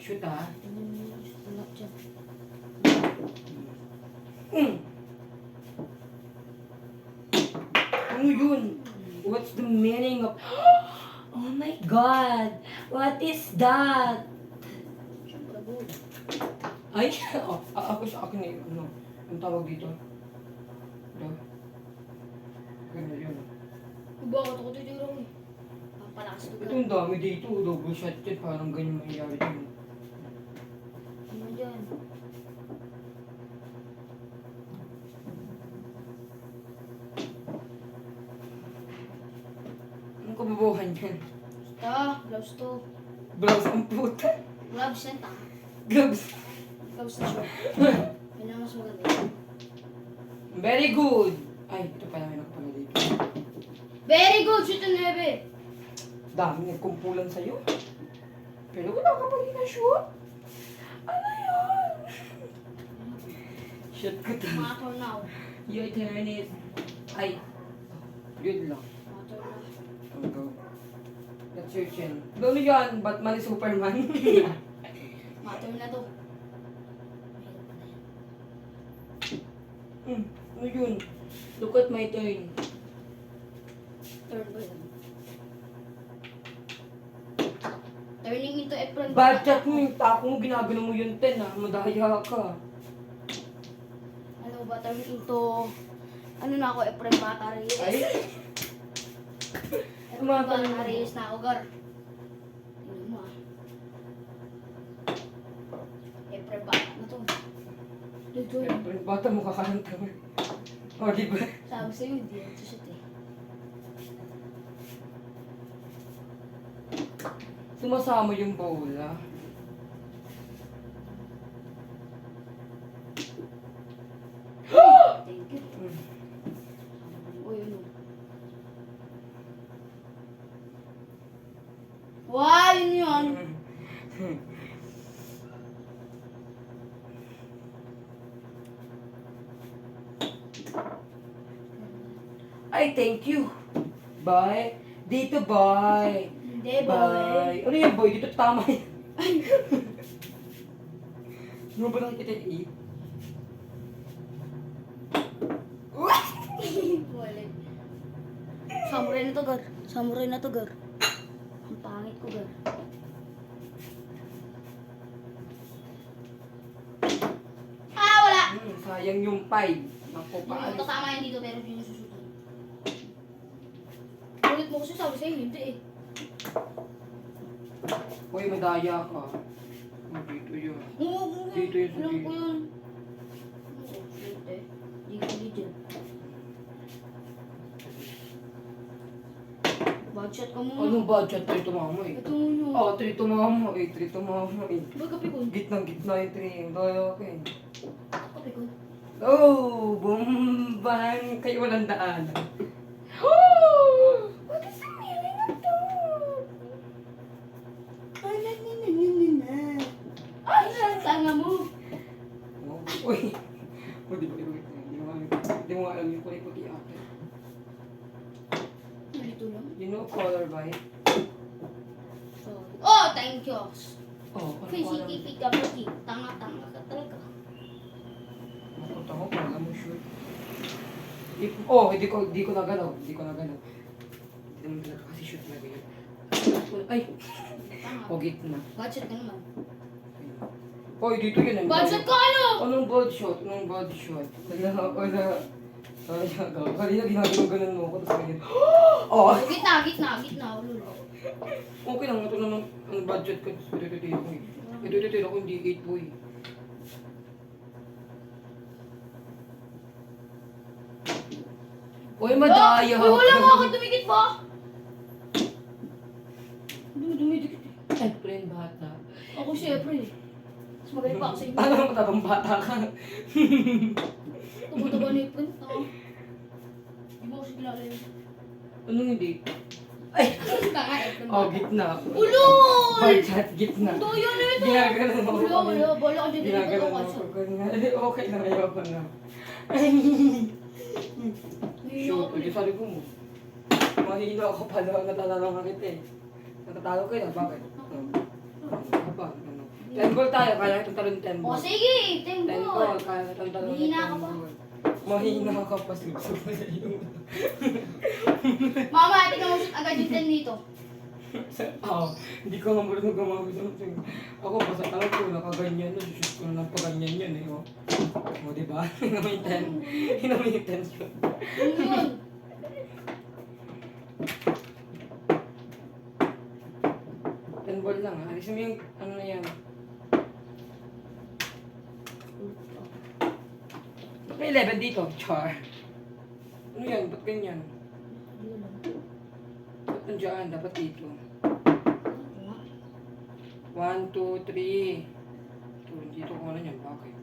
Shoot ah. Wala dyan. Ano yun? What's the meaning of... Oh my God! What is that? Siyempre, good. Ay, ako sa akin eh, ano, ang tawag dito. Ito. Ganun yun. Bakit ako titira ko eh? Pampalakas to Ito ang dami dito, double shot yan, parang ganyan mangyayari din. Ano dyan? Anong kababuhan yan? Basta, gloves to. Blouse ang puta. Gloves yan, tanga. Gloves. Gloves na short. Yan ang mas maganda. Very good! Ay, ito pala may nakapala dito. Very good! Shoot ang 9! Dami nagkumpulan sa'yo. Pero wala ka pa rin na-shoot. Ano yan? Shoot ko to. Mga turn now. Your turn is... Ay. Yun lang. Mga turn now. Go. That's your chin. Ano yan? Batman is Superman. Mga turn na to. Ano yun? Look at my turn. Turn ba yun? Turning into apron. Bad chat mo yung tako mo, ginagano mo yung 10 ah. Madaya ka. Ano ba? Turn into... Ano na ako? Apron bata Reyes. Ay? Apron bata Reyes na ako, gar. Tingnan mo ah. Apron bata na to. Dito yun. Pero bata mo kakaranta mo. O, diba? Sabi sa'yo, hindi yan to shoot eh. Sumasama yung bola. Thank you. Uy, ano? Wow, yun yun. Ay, thank you. Bye. Dito, bye. Hindi, boy. Ano yan, boy? Dito tama yan. Ano ba nakikita yung eat? Wallet. Samurai na to, gar. Samurai na to, gar. Ang pangit ko, gar. Ah, wala! Sayang yung 5. Naku, Yung paalis. tama yan dito, pero hindi nasusutan. Ulit mo kasi sabi sa'yo, hindi eh. Uy, madaya ka. Oh, dito yun. Oo, Dito yun sa alam ko dito. yun. Oo, shit eh. Hindi dyan. Bad shot ka muna. Anong budget? 3 tumama eh. Ito muna. Oh, 3 tumama eh. 3 tumama eh. Ba't kape ko? Gitnang-gitna yung 3. Daya ka eh. Kape ko. Oh, bumban! Kayo walang daan. Oh! What is the meaning of that? Ay, tanga mo. Oh, uy! Oh, di ba? Di mo nga alam yung kulay puti ate. Nalito lang. You know color by? Sorry. Oh, thank you. Oh, ano PCTP ka pa, Kim. Tanga-tanga ka talaga. Napunta ko, kala mo sure. Oh, hindi ko nagalaw. Hindi ko nagalaw. Hindi naman talaga kasi shoot na ganyan. Ay! Tanga. O, gitna. Budget ka naman. Hoy, dito yun. Budget ka ano? Anong body shot? Anong body shot? Wala. Kanina ginagano-ganon mo ako, tapos ganyan. Oh! Gitna. Ulul. Okay lang, ito naman ang budget ko. Ito ko eh. Ito ko, hindi 8 boy. Uy, madaya Uy, wala mo ako dumikit ba? Dumidikit eh. Ay, friend bata. Ako syempre eh. Mas magaling pa ako sa inyo. Ano naman matabang bata ka? Tumutubo na yung print ako. Di mo kasi kilala yun. Anong hindi? Ay! Tanga eh. Oh, gitna. Ulol! Bachat, gitna. Doyo na ito. Ginaganon mo Ulo, kami. ulo. Bala ko dyan dito Ginaganon ko. mo ko kanina. Okay lang, ayoko na. Shoot, hindi sabi ko mo. Mahina ako pala, natatalo nga kita eh. Natatalo kayo, bakit? Ano ba? Ano? 10 ball tayo, kaya itong talon 10 O ball. sige, 10 10 ball, ball. kaya itong talon Mahina 10 ka pa. ball. Mahina ka pa, sugsug mo sa iyo. Mama, ate ka mo shoot agad yung 10 dito. Oo, hindi ko nga marunong gumamit ng thing. Ako, basta alam ko, nakaganyan na, shoot ko na ng paganyan yan eh. O, diba? Hinamoy 10. Hinamoy 10 shoot. Yun yun. Ball lang ha. Alisin mo yung ano na yan. Ba't may 11 dito? Char. Ano yan? Ba't ganyan? Ba't nandiyan? Dapat dito. 1, 2, 3. Tulad dito kung ano yan. Bakit?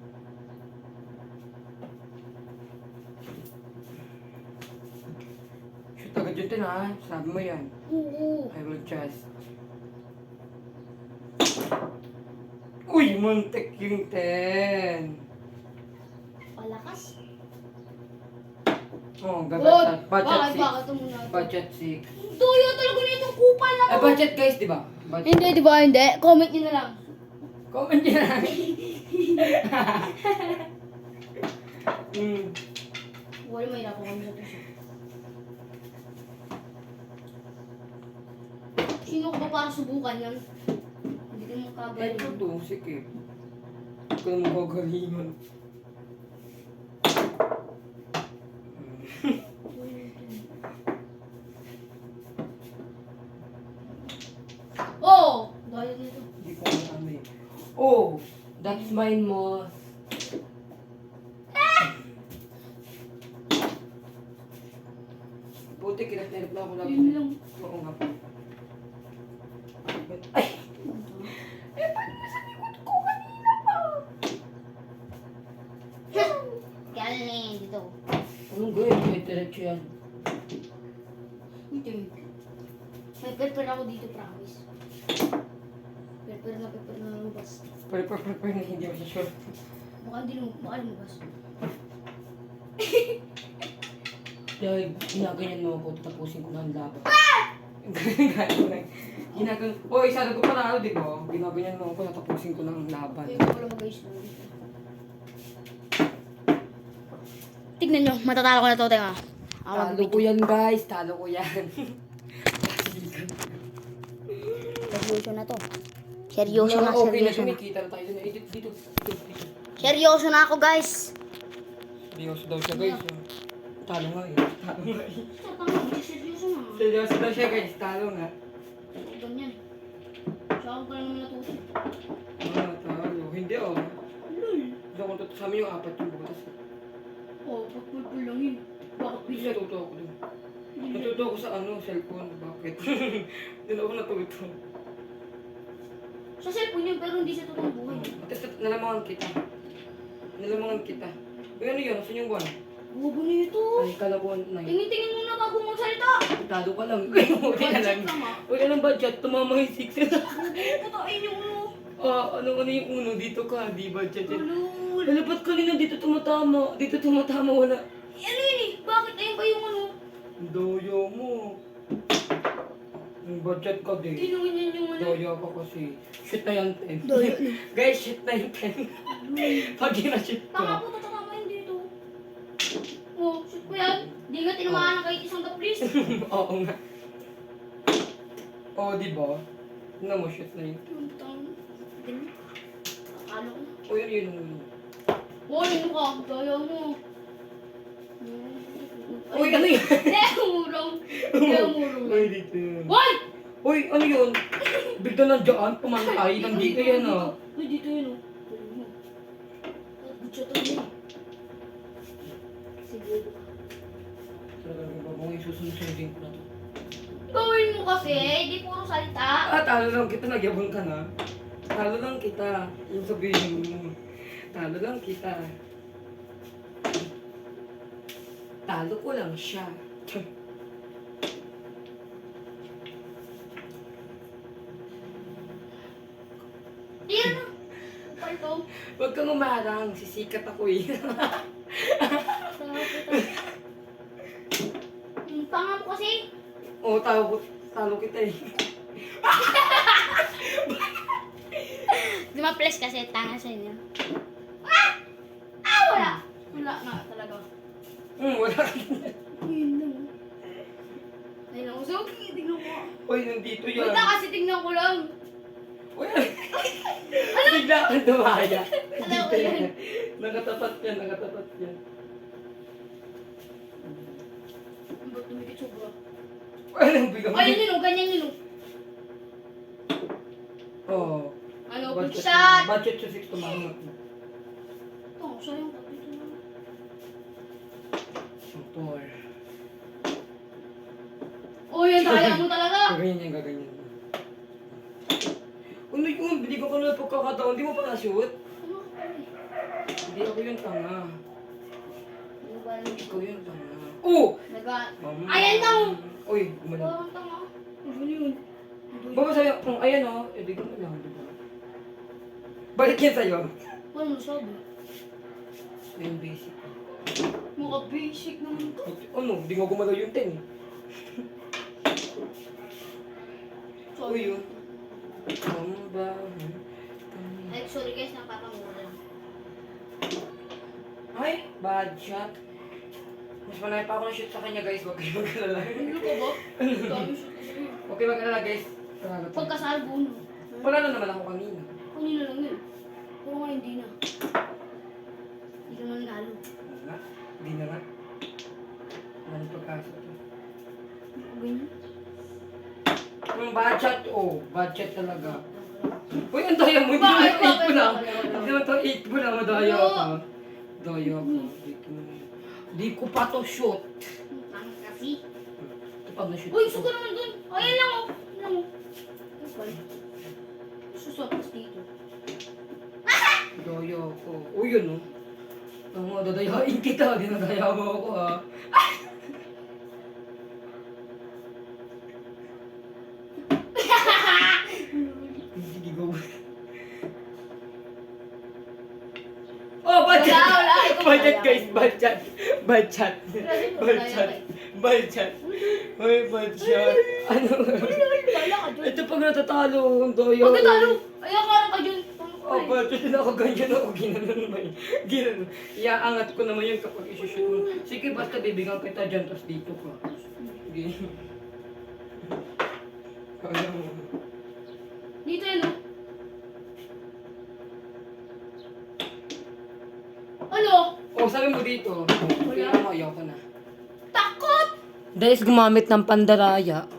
Shoot agad yun din ha. Sabi mo yan. Oo. I will just. Uy, muntik yung 10. Palakas. Oh, Good. gagat. Budget Bakit 6. muna? Budget 6. Tuyo talaga na itong kupal na Ay, to. budget guys, di ba? Budget. Hindi, di ba? Hindi. Comment nyo na lang. Comment nyo na. Wala, mahirap ako kami sa tuso. Sino ko ba para subukan yan? Hindi ko mo Ay, kagaling. ito to, sige. Hindi ko naman gagalingan. Oh! Dahil nito. Hindi ko alam eh. Oh, that's mine mo. Buti, kinat-nerp na ako lang. Yun lang. Oo nga po. Ay! Eh, paano nasa likod ko kanina pa? Galing dito. Anong gawin? May diretso yan. Ito yun. May pepper ako dito, promise. Pepper na lumabas. Prepare na hindi ako sure. Baka hindi lumabas. Dahil ginaganyan mo ako, tapusin ko na ang laban. Ginaganyan. Oh, isa ko pa na di ba? Ginaganyan mo ako, tapusin ko na ang laban. Kaya ko lang mag-ayos na dito. Tignan nyo, matatalo ko na to, tenga. Talo ko yan guys, talo ko yan. Seryoso na to. Seryoso na, Okay na, seryoso na. kumikita na tayo dun. Dito. Seryoso na ako, guys. Seryoso daw siya guys. Talo nga eh. Talo nga eh. Seryoso na. Seryoso daw siya guys, talo nga. Ganyan. Saan ko lang naman natuto. Talo. Hindi oh. Lul. Hindi ako natuto sa amin yung 4 yung butas. Oh, pagpulpul lang yun. Bakit Hindi natuto ako dun. Natuto ako sa cellphone. Bakit? Doon ako natuto. Sa cellphone yun, pero hindi sa totoong buhay. Tapos nalamangan kita. Nalamangan kita. Uy, ano yun? Saan yung buwan? Bobo nito. Ay, kalabuan na yun. Tingin-tingin muna bago magsalita. Talo ka lang. Uy, okay na lang. Budget lang, ha? Uy, anong budget? Tumama yung 6. Putain yung ulo. Ano yung uno? Dito ka, di budget yan. Ulul. Lalapat kanina, dito tumatama. Dito tumatama, wala. Ano yun eh? Bakit ayun ba yung ano? Doyo mo. Yung budget ka din. Tinungin yan yung ano? Doyo ako kasi. Shoot na yan, 10. Doyo. Guys, shoot na yung 10. Pag ina-shoot ko. Tama po, tatama yun dito. Oh, shoot ko yan. Di nga tinamaan ng kahit isang please. Oo nga. Oo, di ba? Ano mo, shoot na yun. Akala ko. O yun. Oh, yun ka. Daya mo. Uy, ano yun? Murong. Murong. Uy, dito yun. Hoy! Uy, ano yun? Bigla nandiyan, pumantay. Nandito yan, ah. Uy, dito yun, oh. Butsa to yun. Sige. Talagang babong isusunod-sunodin ko na to. Gawin mo kasi, di puro salita. Talo lang kita, nagyabang ka na. Talo lang kita. Yung sabihin mo. Talo lang kita. Talo ko lang siya. humarang. Sisikat ako eh. Yung tanga mo kasi. Oo, talo kita eh. Di ma-flex kasi tanga sa inyo. Wala. Wala nga talaga. Wala ka. Ayun lang. Ayun lang. So, tignan ko. Uy, nandito yan. Wait lang kasi tignan ko lang. Uy, bigla kang dumaya. Alam ko yan. Nakatapat yan, nakatapat yan. Ba't tumikit sobra? Anong bigang? Ay, nilong. Ganyan nilong. Oo. Ano, good shot. Budget sa 6 tumangat. Ito, sayang. Ito na. Motor. Oh, yan kaya mo talaga. Gaganyan yan, gaganyan. Ano yung binigyan ko na pagkakataon, di mo pa na-shoot? Ano ka pala eh? Hindi ako yung tanga. Ano ba naman? Ikaw yung tanga. Oh! Mama. Ayan na oh! Uy, gumaling. Parang tanga. Ano yun? Baba sa'yo, ayan o, di ko na lang, di ba? Balik yan sa'yo. Ano sabi? Yung basic. Mga basic naman to. Ano, di nga gumalaw yung 10 eh. Uy, yun. Ba? Ay, sorry guys, napapamura lang. Ay, bad shot. Mas malaki pa ako na-shoot sa kanya guys, huwag kayo mag-alala. Ano ka ba? Dami siya kasi. Huwag kayo mag-alala guys. Pagkasalbo, no? Wala na naman ako kanina. Kanina lang yun. Pero nga hindi na. Hindi ka man lalo. Ano nga? Hindi na nga. Ano pagkasot to? Ganyan. Yung bad shot, oh, bad shot talaga. Uy, ang daya mo, hindi Bakit? mo 8 ko na. Bakit? Hindi mo to 8 ko na, madaya Ano? ako. Daya ako. Di ko pa to shoot. Tama kasi. Ito pag na-shoot Uy, ko. suka naman dun. Ayan lang oh. Ayan lang oh. Ano pala? Susopas dito. Daya ako. Uy, yun oh. Tama, dadayain kita. Dinadaya mo ako ha. Sige, go. Oh, bad shot! Wala, ikaw Bad shot wala. guys, bad shot. Bad shot. Grabe mo, Bad kaya shot. ba eh? Bad shot. Uy, bad shot. Ano? Wala ka dyan. Ito pag natatalo, ang daya. Huwag ka talo. Ayan ka lang ka dyan. Oh, bad shot din ako ganyan ako. Ginanon ba yun? Ginanon. Iaangat ko naman yun kapag isushoot mo. Sige, basta bibigyan kita dyan, tapos dito ka. Sige. Kaya mo. Dito yan oh. Ano? Oh, sabi mo dito. Wala. Kaya mo, ayaw ko na. Takot! Dahil gumamit ng pandaraya,